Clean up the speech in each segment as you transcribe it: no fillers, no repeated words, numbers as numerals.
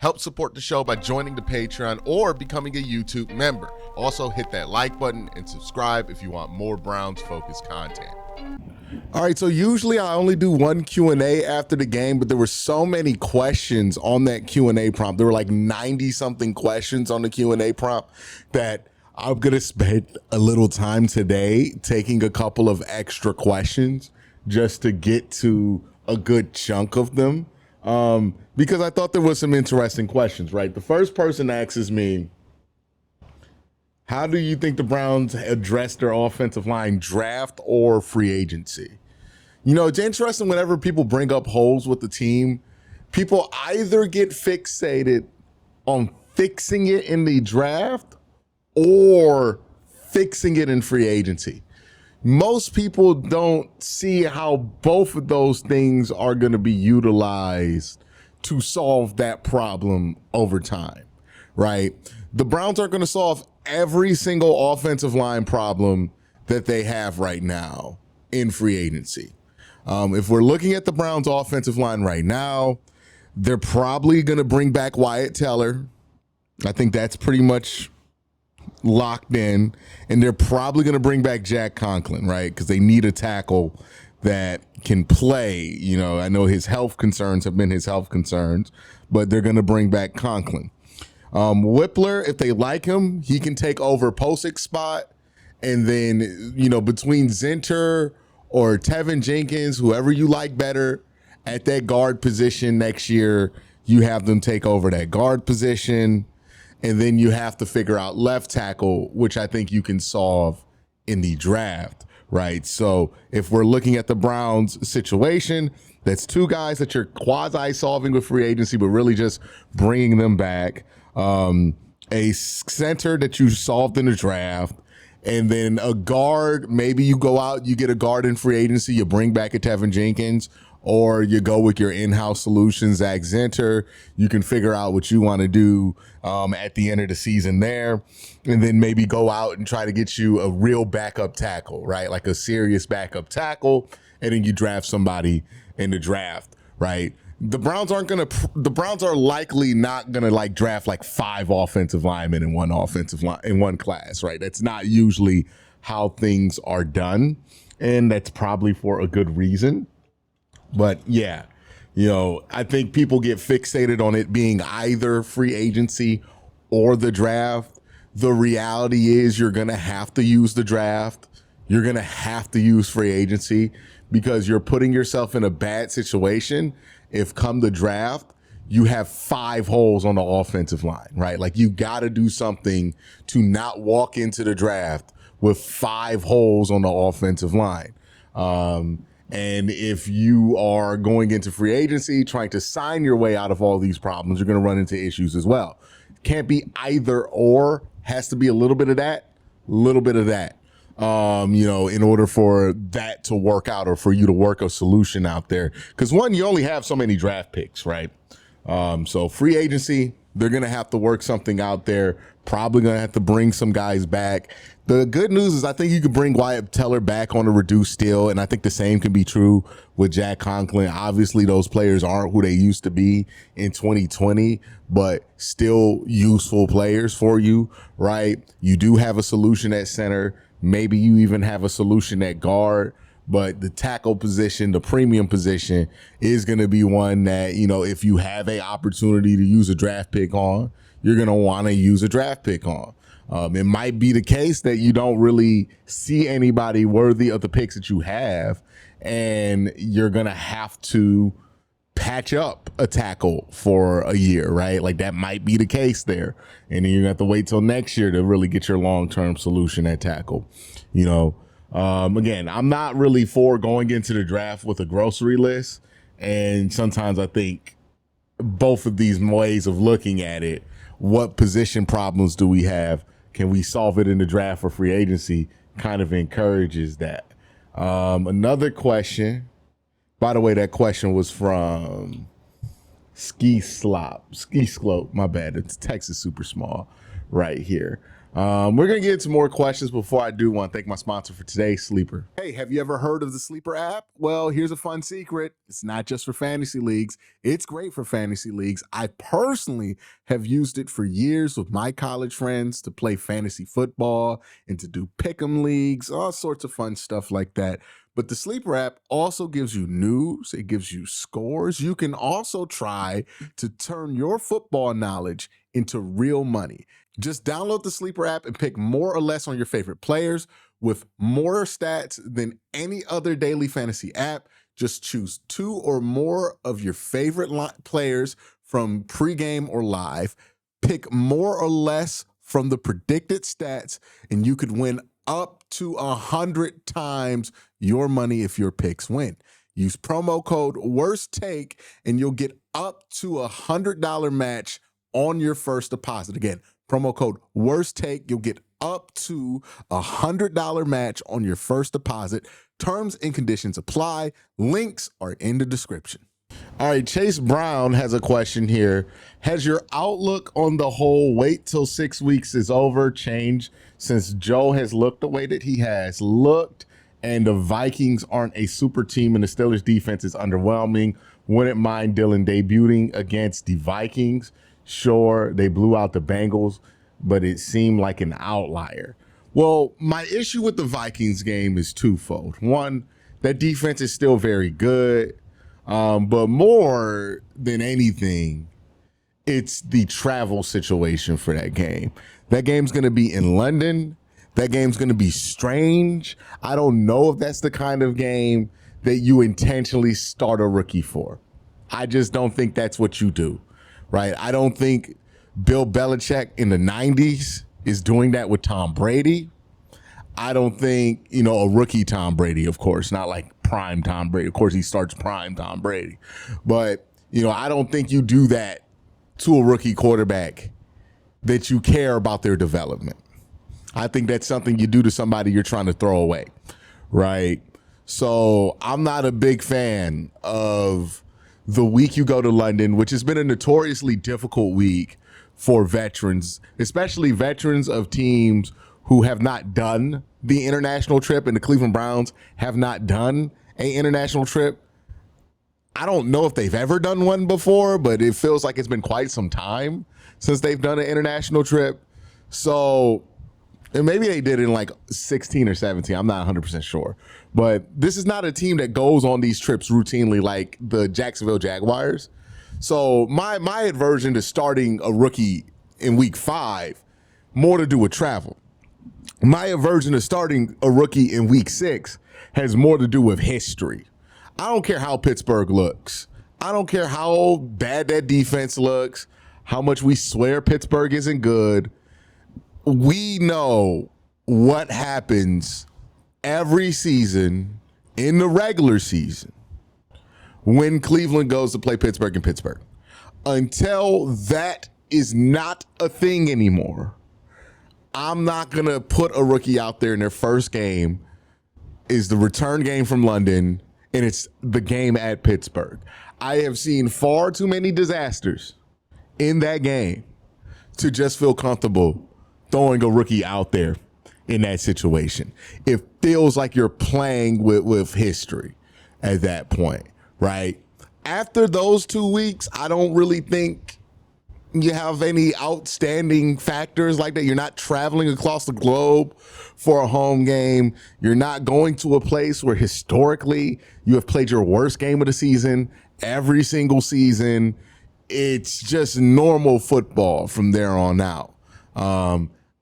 Help support the show by joining the Patreon or becoming a YouTube member. Also, hit that like button and subscribe if you want more Browns-focused content. All right, so usually I only do one Q&A after the game, but there were so many questions on that Q&A prompt. There were like 90-something questions on the Q&A prompt that I'm going to spend a little time today taking a couple of extra questions just to get to a good chunk of them, because I thought there was some interesting questions, right? The first person asks me, how do you think the Browns address their offensive line, draft or free agency? You know, it's interesting whenever people bring up holes with the team, people either get fixated on fixing it in the draft or fixing it in free agency. Most people don't see how both of those things are going to be utilized to solve that problem over time, right? The Browns aren't going to solve every single offensive line problem that they have right now in free agency. If we're looking at the Browns offensive line right now, they're probably going to bring back Wyatt Teller. I think that's pretty much locked in. And they're probably going to bring back Jack Conklin, right? Because they need a tackle that can play. You know, I know his health concerns have been his health concerns, but they're going to bring back Conklin. Whippler, if they like him, he can take over Posic's spot. And then, you know, between Zinter or Tevin Jenkins, whoever you like better at that guard position next year, you have them take over that guard position. And then you have to figure out left tackle, which I think you can solve in the draft, right? So if we're looking at the Browns situation, that's two guys that you're quasi-solving with free agency, but really just bringing them back. A center that you solved in the draft, and then a guard. Maybe you go out, you get a guard in free agency, you bring back a Tevin Jenkins, or you go with your in-house solution, Zach Zinter. You can figure out what you want to do at the end of the season there, and then maybe go out and try to get you a real backup tackle, right? Like a serious backup tackle, and then you draft somebody in the draft, right? The Browns are likely not gonna like draft like 5 offensive linemen in one offensive line in one class, right? That's not usually how things are done, and that's probably for a good reason. But yeah, you know, I think people get fixated on it being either free agency or the draft. The reality is you're gonna have to use the draft. You're gonna have to use free agency because you're putting yourself in a bad situation if come the draft, you have 5 holes on the offensive line, right? Like you got to do something to not walk into the draft with 5 holes on the offensive line. And if you are going into free agency, trying to sign your way out of all these problems, you're going to run into issues as well. Can't be either or, has to be a little bit of that, a little bit of that. You know, in order for that to work out or for you to work a solution out there. Because one, you only have so many draft picks, right? So free agency, they're going to have to work something out there. Probably going to have to bring some guys back. The good news is I think you could bring Wyatt Teller back on a reduced deal, and I think the same can be true with Jack Conklin. Obviously, those players aren't who they used to be in 2020, but still useful players for you, right? You do have a solution at center. Maybe you even have a solution at guard, but the tackle position, the premium position, is going to be one that, you know, if you have a opportunity to use a draft pick on, you're going to want to use a draft pick on. It might be the case that you don't really see anybody worthy of the picks that you have, and you're going to have to patch up a tackle for a year, right? Like that might be the case there. And then you're gonna have to wait till next year to really get your long-term solution at tackle. You know, again, I'm not really for going into the draft with a grocery list. And sometimes I think both of these ways of looking at it, what position problems do we have? Can we solve it in the draft or free agency? Kind of encourages that. Another question. By the way, that question was from Ski Slope, my bad. It's Texas Super Small. right here. We're going to get into more questions. Before I do, want to thank my sponsor for today, Sleeper. Hey, have you ever heard of the Sleeper app? Well, here's a fun secret. It's not just for fantasy leagues. It's great for fantasy leagues. I personally have used it for years with my college friends to play fantasy football and to do pick'em leagues, all sorts of fun stuff like that. But the Sleeper app also gives you news. It gives you scores. You can also try to turn your football knowledge into real money. Just download the Sleeper app and pick more or less on your favorite players with more stats than any other daily fantasy app. Just choose 2 or more of your favorite players from pregame or live. Pick more or less from the predicted stats, and you could win up to 100 times your money if your picks win. Use promo code WORSTTAKE, and you'll get up to $100 match on your first deposit. Again, promo code WORSTTAKE, you'll get up to $100 match on your first deposit. Terms and conditions apply. Links are in the description. All right, Chase Brown has a question here. Has your outlook on the whole wait till 6 weeks is over changed since Joe has looked the way that he has looked and the Vikings aren't a super team and the Steelers defense is underwhelming? Wouldn't mind Dillon debuting against the Vikings. Sure, they blew out the Bengals, but it seemed like an outlier. Well, my issue with the Vikings game is twofold. One, that defense is still very good, but more than anything, it's the travel situation for that game. That game's going to be in London. That game's going to be strange. I don't know if that's the kind of game that you intentionally start a rookie for. I just don't think that's what you do. Right. I don't think Bill Belichick in the 90s is doing that with Tom Brady. I don't think, a rookie Tom Brady, of course, not like prime Tom Brady. Of course, he starts prime Tom Brady. But, I don't think you do that to a rookie quarterback that you care about their development. I think that's something you do to somebody you're trying to throw away. Right. So I'm not a big fan of the week you go to London, which has been a notoriously difficult week for veterans, especially veterans of teams who have not done the international trip, and the Cleveland Browns have not done an international trip. I don't know if they've ever done one before, but it feels like it's been quite some time since they've done an international trip. So, and maybe they did it in like 16 or 17. I'm not 100% sure. But this is not a team that goes on these trips routinely like the Jacksonville Jaguars. So my aversion to starting a rookie in week 5, more to do with travel. My aversion to starting a rookie in week 6 has more to do with history. I don't care how Pittsburgh looks. I don't care how bad that defense looks, how much we swear Pittsburgh isn't good. We know what happens every season in the regular season when Cleveland goes to play Pittsburgh in Pittsburgh. Until that is not a thing anymore, I'm not going to put a rookie out there in their first game is the return game from London, and it's the game at Pittsburgh. I have seen far too many disasters in that game to just feel comfortable throwing a rookie out there in that situation. It feels like you're playing with history at that point, right? After those 2 weeks, I don't really think you have any outstanding factors like that. You're not traveling across the globe for a home game. You're not going to a place where historically you have played your worst game of the season every single season. It's just normal football from there on out.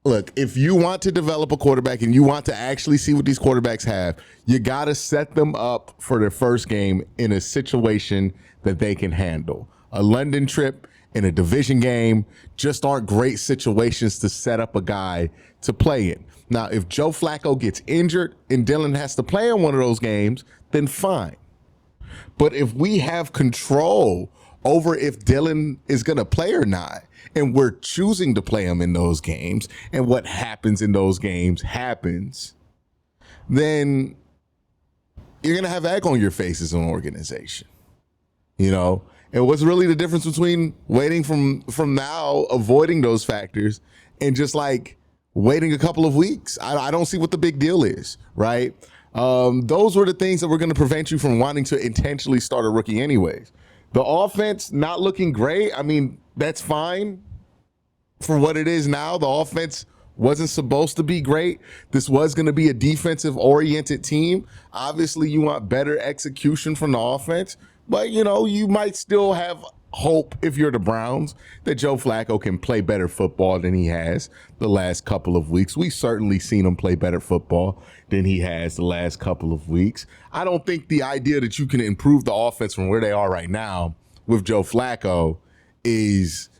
Look, if you want to develop a quarterback and you want to actually see what these quarterbacks have, you got to set them up for their first game in a situation that they can handle. A London trip and a division game just aren't great situations to set up a guy to play in. Now, if Joe Flacco gets injured and Dillon has to play in one of those games, then fine. But if we have control over if Dillon is going to play or not, and we're choosing to play him in those games, and what happens in those games happens, then you're going to have egg on your face as an organization, And what's really the difference between waiting from now, avoiding those factors, and just like waiting a couple of weeks? I don't see what the big deal is, right? Those were the things that were going to prevent you from wanting to intentionally start a rookie anyways. The offense not looking great, I mean, that's fine for what it is now. The offense wasn't supposed to be great. This was going to be a defensive-oriented team. Obviously, you want better execution from the offense, but, you know, you might still have hope if you're the Browns that Joe Flacco can play better football than he has the last couple of weeks. We've certainly seen him play better football than he has the last couple of weeks. I don't think the idea that you can improve the offense from where they are right now with Joe Flacco is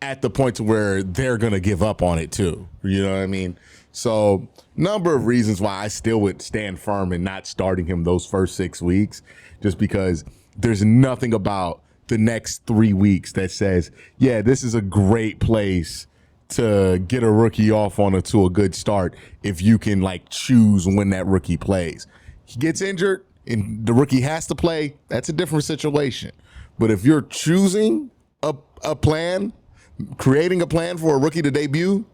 at the point to where they're going to give up on it too. You know what I mean? So number of reasons why I still would stand firm in not starting him those first 6 weeks, just because there's nothing about the next 3 weeks that says, yeah, this is a great place to get a rookie off to a good start if you can like choose when that rookie plays. He gets injured and the rookie has to play, that's a different situation. But if you're choosing a plan, creating a plan for a rookie to debut,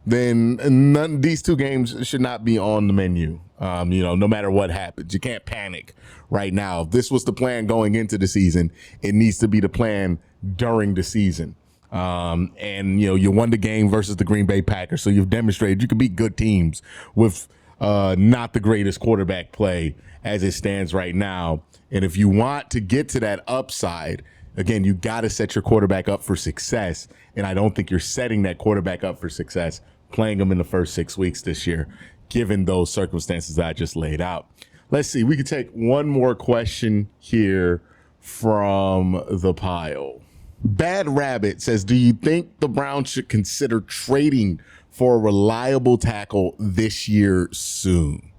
then these 2 games should not be on the menu. No matter what happens, you can't panic right now. If this was the plan going into the season, it needs to be the plan during the season. You won the game versus the Green Bay Packers, so you've demonstrated you can beat good teams with not the greatest quarterback play as it stands right now. And if you want to get to that upside, again, you got to set your quarterback up for success. And I don't think you're setting that quarterback up for success playing him in the first 6 weeks this year, given those circumstances that I just laid out. Let's see. We could take one more question here from the pile. Bad Rabbit says, do you think the Browns should consider trading for a reliable tackle this year soon?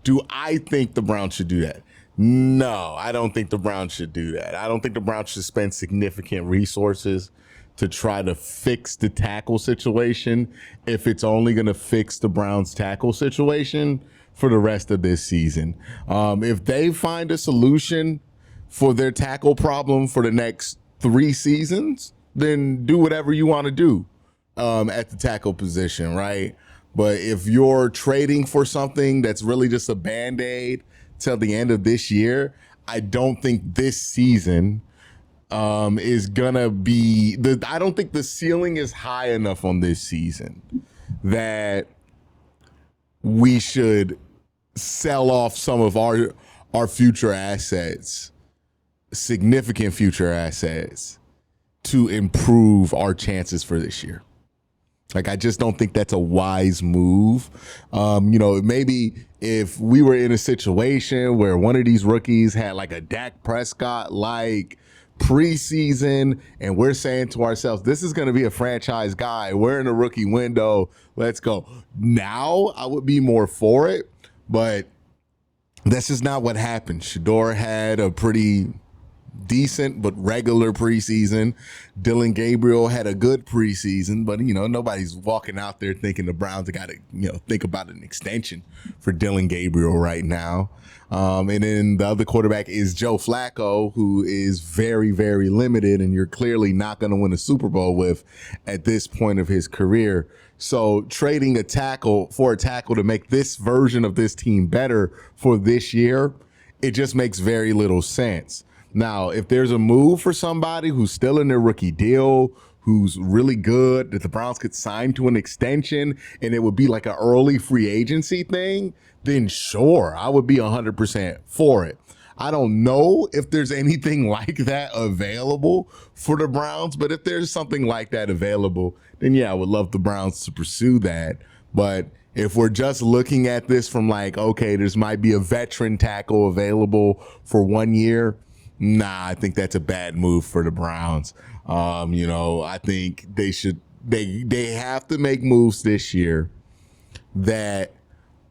Do I think the Browns should do that? No, I don't think the Browns should do that. I don't think the Browns should spend significant resources to try to fix the tackle situation if it's only going to fix the Browns tackle situation for the rest of this season. If they find a solution for their tackle problem for the next 3 seasons, then do whatever you want to do at the tackle position, right? But if you're trading for something that's really just a Band-Aid till the end of this year, I don't think this season is gonna be I don't think the ceiling is high enough on this season that we should sell off some of our future assets, significant future assets, to improve our chances for this year. Like, I just don't think that's a wise move. Maybe if we were in a situation where one of these rookies had like a Dak Prescott like preseason and we're saying to ourselves, this is going to be a franchise guy, we're in a rookie window, let's go. Now I would be more for it, but that's just not what happened. Shador had a pretty decent but regular preseason. Dillon Gabriel had a good preseason, but nobody's walking out there thinking the Browns got to think about an extension for Dillon Gabriel right now. And then the other quarterback is Joe Flacco, who is very, very limited, and you're clearly not going to win a Super Bowl with at this point of his career. So trading a tackle for a tackle to make this version of this team better for this year, it just makes very little sense. Now, if there's a move for somebody who's still in their rookie deal, who's really good, that the Browns could sign to an extension and it would be like an early free agency thing, then sure, I would be 100% for it. I don't know if there's anything like that available for the Browns, but if there's something like that available, then yeah, I would love the Browns to pursue that. But if we're just looking at this from like, okay, this might be a veteran tackle available for 1 year, nah, I think that's a bad move for the Browns. I think they have to make moves this year that,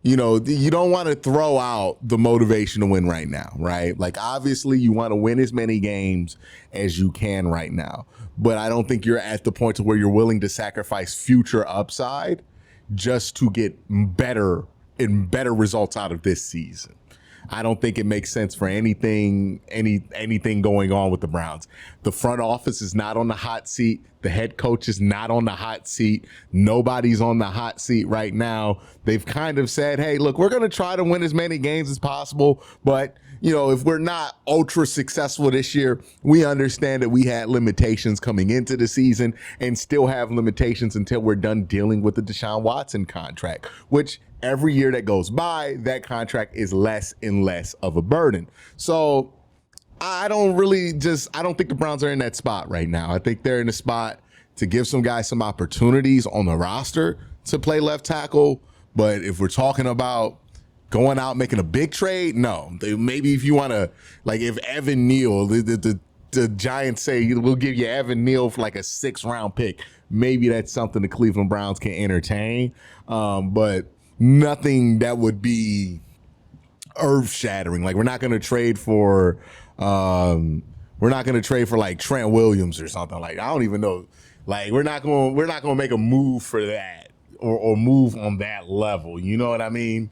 you don't want to throw out the motivation to win right now, right? Like, obviously you want to win as many games as you can right now, but I don't think you're at the point to where you're willing to sacrifice future upside just to get better results out of this season. I don't think it makes sense for anything going on with the Browns. The front office is not on the hot seat. The head coach is not on the hot seat. Nobody's on the hot seat right now. They've kind of said, hey, look, we're going to try to win as many games as possible, but if we're not ultra successful this year, we understand that we had limitations coming into the season and still have limitations until we're done dealing with the Deshaun Watson contract, which every year that goes by, that contract is less and less of a burden. So I don't think the Browns are in that spot right now. I think they're in a spot to give some guys some opportunities on the roster to play left tackle. But if we're talking about going out making a big trade, no. Maybe if you want to, like if Evan Neal, the Giants say we'll give you Evan Neal for like a 6th-round pick, maybe that's something the Cleveland Browns can entertain. But nothing that would be earth-shattering. Like we're not going to trade for like Trent Williams or something. Like I don't even know. Like we're not going to make a move for that or move on that level. You know what I mean?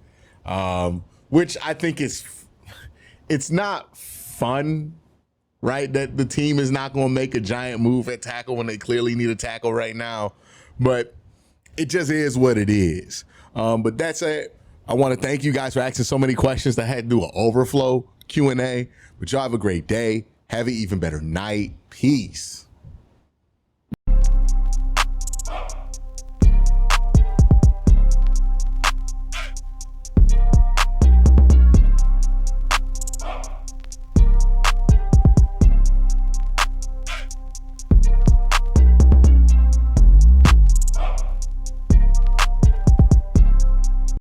Which I think it's not fun, right? That the team is not going to make a giant move at tackle when they clearly need a tackle right now, but it just is what it is. But that's it. I want to thank you guys for asking so many questions. I had to do an overflow Q&A, but y'all have a great day. Have an even better night. Peace.